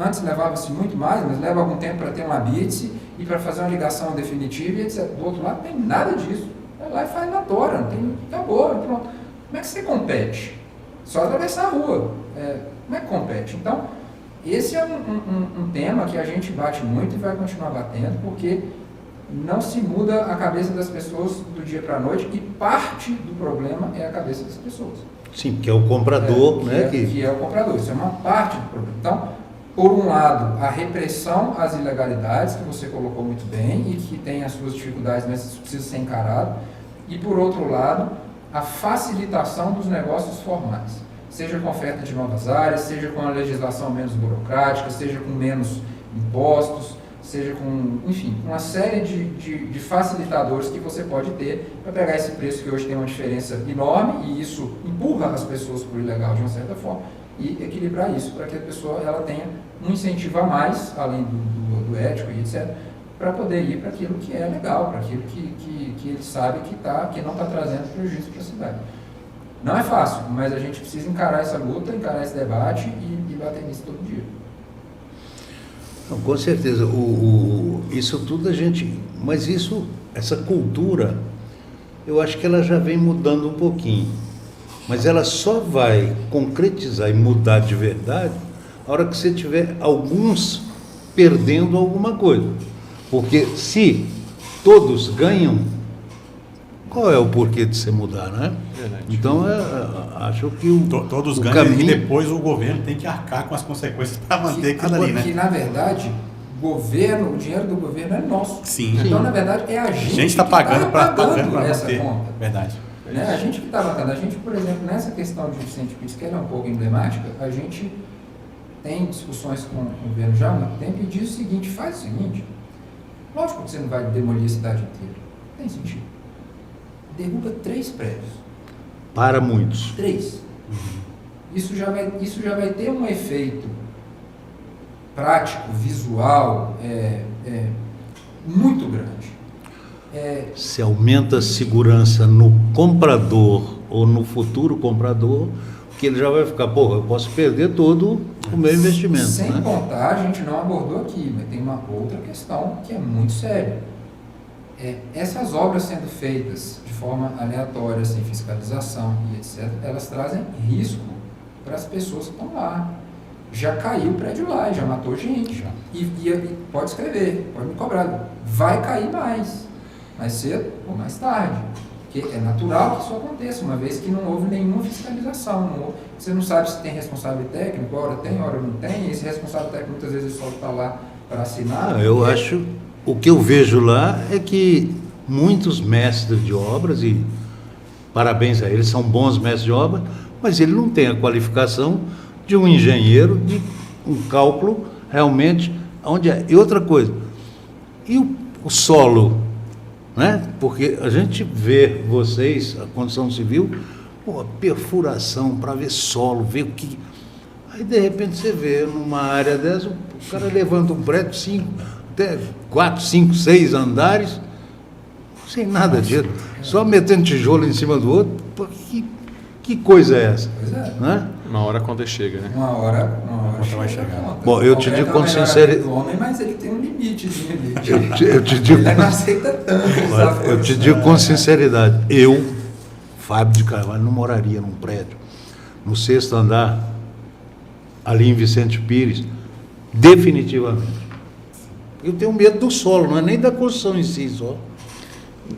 antes levava-se muito mais, mas leva algum tempo para ter uma BITS e para fazer uma ligação definitiva e etc. Do outro lado não tem nada disso. Vai lá e faz na tora, acabou, pronto. Como é que você compete? Só atravessar a rua. Como é que compete? Então, esse é um tema que a gente bate muito e vai continuar batendo, porque não se muda a cabeça das pessoas do dia para a noite e parte do problema é a cabeça das pessoas. Sim, que é o comprador, né? Que é o comprador, isso é uma parte do problema. Então, por um lado, a repressão às ilegalidades, que você colocou muito bem, e que tem as suas dificuldades, mas isso precisa ser encarado, e por outro lado, a facilitação dos negócios formais, seja com oferta de novas áreas, seja com a legislação menos burocrática, seja com menos impostos, seja com, enfim, uma série de facilitadores que você pode ter para pegar esse preço que hoje tem uma diferença enorme, e isso empurra as pessoas para o ilegal de uma certa forma, e equilibrar isso para que a pessoa ela tenha um incentivo a mais, além do ético e etc., para poder ir para aquilo que é legal, para aquilo que ele sabe que não está trazendo prejuízo para a cidade. Não é fácil, mas a gente precisa encarar essa luta, encarar esse debate e bater nisso todo dia. Não, com certeza, isso tudo mas essa cultura, eu acho que ela já vem mudando um pouquinho, mas ela só vai concretizar e mudar de verdade a hora que você tiver alguns perdendo alguma coisa, porque se todos ganham, qual é o porquê de você mudar, né? Verdade. Então, acho que Todos o ganham caminho... e depois o governo tem que arcar com as consequências para manter aquilo ali, né? Que, na verdade, o dinheiro do governo é nosso. Sim. Então, na verdade, é a gente está que pagando está para pagando essa manter. conta. Verdade. Né? A gente que está bancando. A gente, por exemplo, nessa questão de Vicente Pires, que ela é um pouco emblemática, a gente tem discussões com o governo já há muito tempo e diz o seguinte, faz o seguinte, lógico que você não vai demolir a cidade inteira. Não tem sentido. Derruba 3 prédios. Para muitos. 3. Isso já vai ter um efeito prático, visual, muito grande. Se aumenta a segurança no comprador ou no futuro comprador, que ele já vai ficar, eu posso perder todo o meu investimento. Sem né? contar, a gente não abordou aqui, mas tem uma outra questão que é muito séria. Essas obras sendo feitas de forma aleatória, sem fiscalização e etc., elas trazem risco para as pessoas que estão lá. Já caiu o prédio lá, já matou gente. E pode escrever, pode me cobrar. Vai cair mais cedo ou mais tarde. Porque é natural que isso aconteça, uma vez que não houve nenhuma fiscalização. Você não sabe se tem responsável técnico, hora tem, hora não tem. Esse responsável técnico muitas vezes só está lá para assinar. O que eu vejo lá é que muitos mestres de obras, e parabéns a eles, são bons mestres de obra, mas ele não tem a qualificação de um engenheiro, de um cálculo realmente onde é. E outra coisa, e o solo, né? Porque a gente vê vocês, a construção civil, perfuração para ver solo, ver o que... Aí de repente você vê numa área dessa, o cara levanta um prédio, 4, 5, 6 andares, sem nada disso, só metendo tijolo em cima do outro. Que coisa é essa? Pois é. Né? Uma hora a conta chega, né? Uma hora vai chegar. Bom, eu te digo com sinceridade. Homem, mas ele tem um limitezinho ali. Eu te digo, Ele não aceita tanto. eu te digo com sinceridade, Fábio de Carvalho, não moraria num prédio no 6º andar, ali em Vicente Pires, definitivamente. Eu tenho medo do solo, não é nem da construção em si só.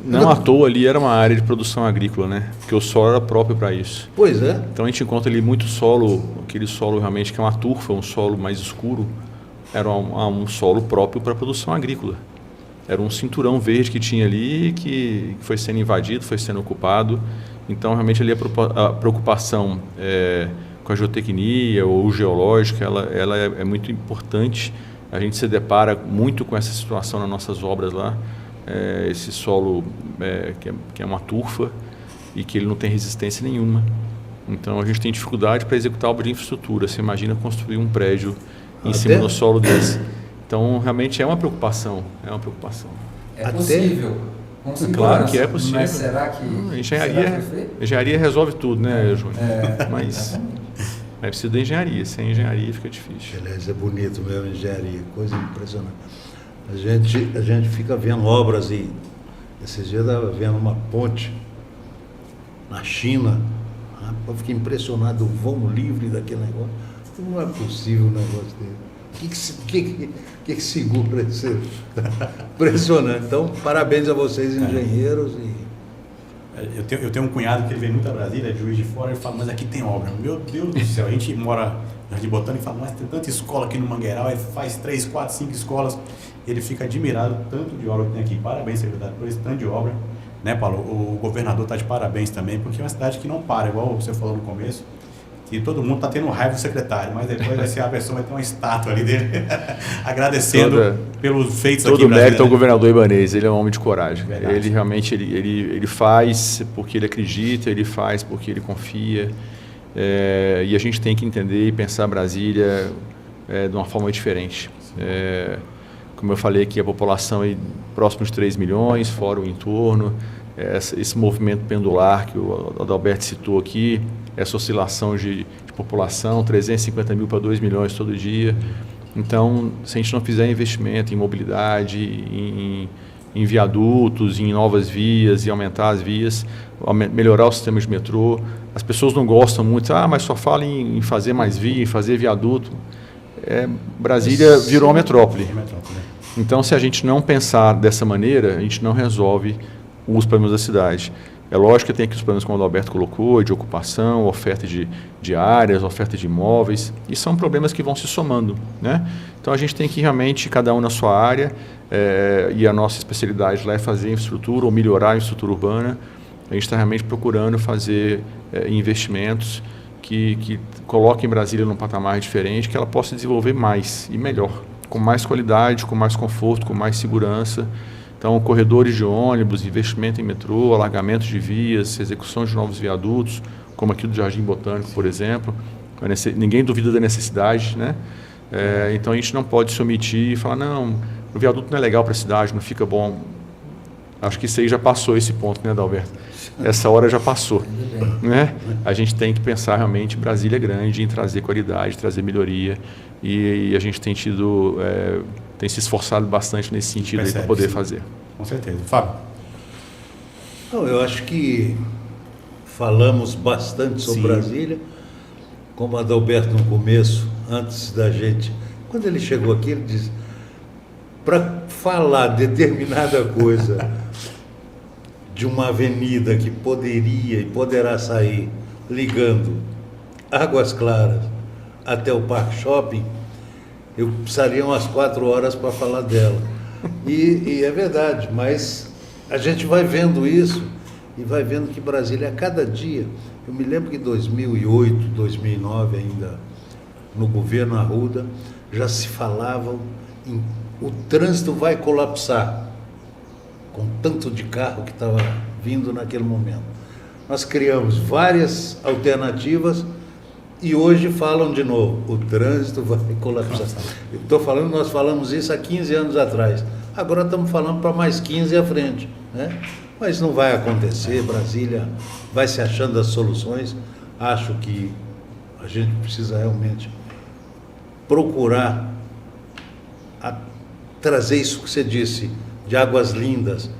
Não à toa ali era uma área de produção agrícola, né? Porque o solo era próprio para isso. Pois é. Então a gente encontra ali muito solo, aquele solo realmente que é uma turfa, um solo mais escuro, era um solo próprio para produção agrícola. Era um cinturão verde que tinha ali, que foi sendo invadido, foi sendo ocupado. Então realmente ali a preocupação com a geotecnia ou geológica, ela é muito importante. A gente se depara muito com essa situação nas nossas obras lá. Esse solo que é uma turfa e que ele não tem resistência nenhuma. Então a gente tem dificuldade para executar obra de infraestrutura. Você imagina construir um prédio em cima do solo desse. Então realmente é uma preocupação. É possível. Com segurança, claro que é possível. Mas será que engenharia resolve tudo, né, Júnior? Mas precisa da engenharia. Sem engenharia fica difícil. Aliás, é bonito mesmo engenharia, coisa impressionante. A gente fica vendo obras e esses dias eu estava vendo uma ponte na China, eu fiquei impressionado, o vão livre daquele negócio. Não é possível um negócio dele. O que segura isso? Impressionante. Então, parabéns a vocês, engenheiros. Eu tenho um cunhado que ele vem muito a Brasília, é de Juiz de Fora, ele fala, mas aqui tem obra. Meu Deus do céu, a gente mora no Jardim Botânico e fala, mas tem tanta escola aqui no Mangueiral, ele faz 3, 4, 5 escolas. Ele fica admirado tanto de obra que tem aqui. Parabéns, secretário, por esse tanto de obra. Né, Paulo? O governador está de parabéns também, porque é uma cidade que não para, igual você falou no começo. E todo mundo está tendo raiva do secretário, mas depois vai ser a pessoa, vai ter uma estátua ali dele, agradecendo pelos feitos aqui em Todo o Brasília, mérito ao né? governador Ibanez, ele é um homem de coragem. Verdade. Ele realmente ele faz porque ele acredita, ele faz porque ele confia. E a gente tem que entender e pensar Brasília de uma forma diferente. Como eu falei aqui, a população é próximo de 3 milhões, fora o entorno. Esse movimento pendular que o Adalberto citou aqui, essa oscilação de população, 350 mil para 2 milhões todo dia. Então, se a gente não fizer investimento em mobilidade, em viadutos, em novas vias e aumentar as vias, melhorar o sistema de metrô, as pessoas não gostam muito, mas só fala em fazer mais via, em fazer viaduto. Brasília virou uma metrópole. Então, se a gente não pensar dessa maneira, a gente não resolve os problemas da cidade. É lógico que tem aqui os problemas, como o Adalberto colocou, de ocupação, oferta de áreas, oferta de imóveis, e são problemas que vão se somando, né? Então, a gente tem que realmente, cada um na sua área, e a nossa especialidade lá é fazer infraestrutura ou melhorar a infraestrutura urbana. A gente está realmente procurando fazer investimentos que coloquem Brasília num patamar diferente, que ela possa desenvolver mais e melhor, com mais qualidade, com mais conforto, com mais segurança. Então, corredores de ônibus, investimento em metrô, alargamento de vias, execução de novos viadutos, como aqui do Jardim Botânico, por exemplo. Ninguém duvida da necessidade, né? Então, a gente não pode se omitir e falar, não, o viaduto não é legal para a cidade, não fica bom. Acho que isso aí já passou esse ponto, né, Adalberto? Essa hora já passou, né? A gente tem que pensar realmente em Brasília grande, em trazer qualidade, trazer melhoria, e a gente tem tem se esforçado bastante nesse sentido para poder fazer. Com certeza. Fábio? Não, eu acho que falamos bastante sobre Brasília, como a Adalberto no começo, antes da gente, quando ele chegou aqui, ele disse, para falar determinada coisa de uma avenida que poderia e poderá sair ligando Águas Claras até o Parque Shopping, eu precisaria umas 4 horas para falar dela. E é verdade, mas a gente vai vendo isso e vai vendo que Brasília, a cada dia, eu me lembro que em 2008, 2009 ainda, no governo Arruda, já se falava em o trânsito vai colapsar, com tanto de carro que estava vindo naquele momento. Nós criamos várias alternativas e hoje falam de novo, o trânsito vai colapsar. Eu estou falando, nós falamos isso há 15 anos atrás, agora estamos falando para mais 15 à frente, né? Mas não vai acontecer, Brasília vai se achando as soluções. Acho que a gente precisa realmente procurar trazer isso que você disse, de Águas Lindas,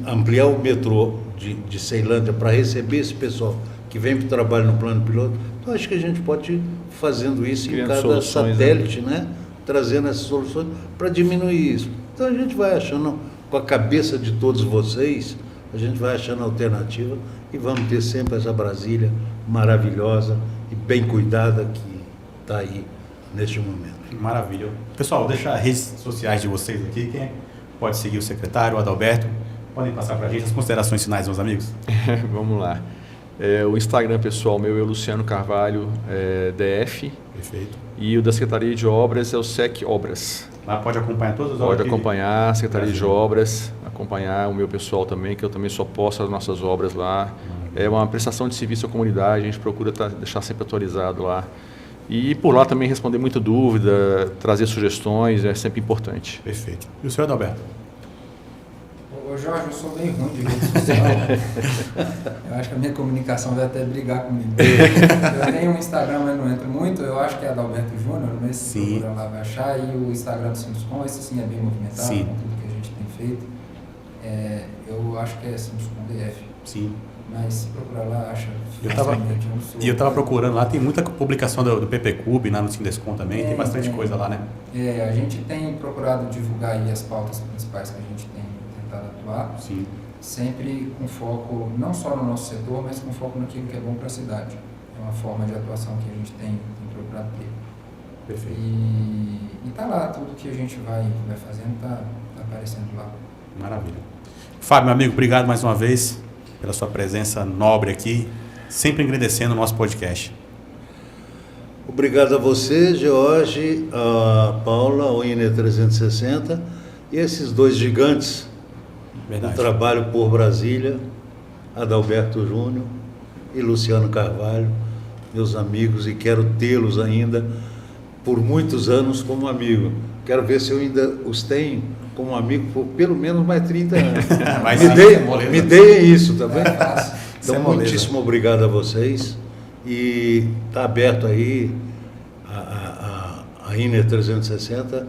ampliar o metrô de Ceilândia para receber esse pessoal que vem para o trabalho no plano piloto. Então, acho que a gente pode ir fazendo isso em cada satélite, né? Trazendo essas soluções para diminuir isso. Então, a gente vai achando, com a cabeça de todos vocês, a gente vai achando alternativa e vamos ter sempre essa Brasília maravilhosa e bem cuidada que está aí neste momento. Maravilha. Pessoal, deixa as redes sociais de vocês aqui. Quem pode seguir o secretário, o Adalberto? Podem passar para a gente as considerações finais, meus amigos? Vamos lá. O Instagram pessoal meu é o Luciano Carvalho DF. Perfeito. E o da Secretaria de Obras é o SEC Obras. Lá pode acompanhar todas as obras? Pode acompanhar a Secretaria de Obras, acompanhar o meu pessoal também, que eu também só posto as nossas obras lá. É uma prestação de serviço à comunidade, a gente procura deixar sempre atualizado lá. E por lá também responder muita dúvida, trazer sugestões, é sempre importante. Perfeito. E o senhor Adalberto? Ô Jorge, eu sou meio ruim de rede social. Eu acho que a minha comunicação vai até brigar comigo. Eu tenho um Instagram, mas não entro muito. Eu acho que é Adalberto Júnior, mas se procurar lá vai achar. E o Instagram do Simpscom, esse sim é bem movimentado, com tudo que a gente tem feito. Eu acho que é Simpscom DF. Sim. Mas se procurar lá, acha. Eu estava procurando lá, tem muita publicação do PP Cube, lá no Sindescom também, tem bastante coisa lá, né? A gente tem procurado divulgar aí as pautas principais que a gente tem tentado atuar. Sim. sempre com foco não só no nosso setor, mas com foco naquilo que é bom para a cidade. É uma forma de atuação que a gente tem procurado ter. Perfeito. E tá lá, tudo que a gente vai fazendo tá aparecendo lá. Maravilha. Fábio, meu amigo, obrigado mais uma vez pela sua presença nobre aqui, sempre engrandecendo o nosso podcast. Obrigado a você, George, a Paula, o INE 360 e esses dois gigantes Verdade. do trabalho por Brasília, Adalberto Júnior e Luciano Carvalho, meus amigos, e quero tê-los ainda por muitos anos como amigo. Quero ver se eu ainda os tenho como amigo por pelo menos mais 30 anos. Me deem isso, tá bem? Então, muitíssimo obrigado a vocês. E está aberto aí a INE 360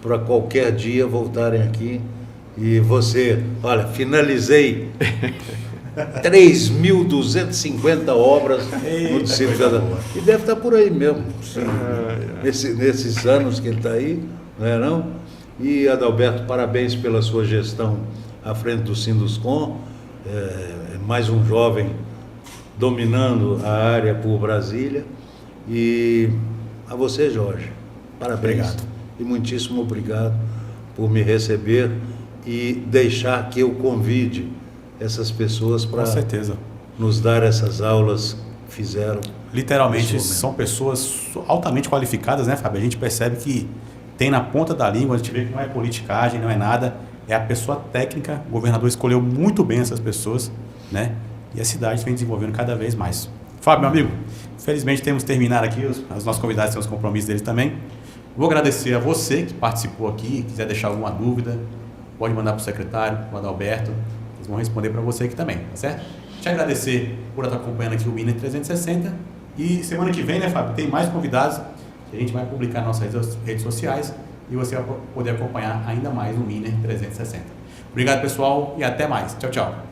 para qualquer dia voltarem aqui. E você, olha, finalizei 3.250 obras no Distrito Federal. E deve estar por aí mesmo, nesses anos que ele está aí, não é não? E Adalberto, parabéns pela sua gestão à frente do Sinduscom, mais um jovem dominando a área por Brasília. E a você, Jorge, parabéns. Obrigado. E muitíssimo obrigado por me receber e deixar que eu convide essas pessoas para nos dar essas aulas que fizeram. Literalmente, são pessoas altamente qualificadas, né, Fábio? A gente percebe que tem na ponta da língua, a gente vê que não é politicagem, não é nada, é a pessoa técnica. O governador escolheu muito bem essas pessoas, né? E a cidade vem desenvolvendo cada vez mais. Fábio, meu amigo, infelizmente temos que terminar aqui, os nossos convidados têm os compromissos deles também. Vou agradecer a você que participou aqui, quiser deixar alguma dúvida, pode mandar para o secretário, para o Adalberto, eles vão responder para você aqui também, tá certo? Te agradecer por estar acompanhando aqui o INE 360 e semana que vem, né, Fábio, tem mais convidados que a gente vai publicar nas nossas redes sociais e você vai poder acompanhar ainda mais o INE 360. Obrigado, pessoal, e até mais. Tchau, tchau.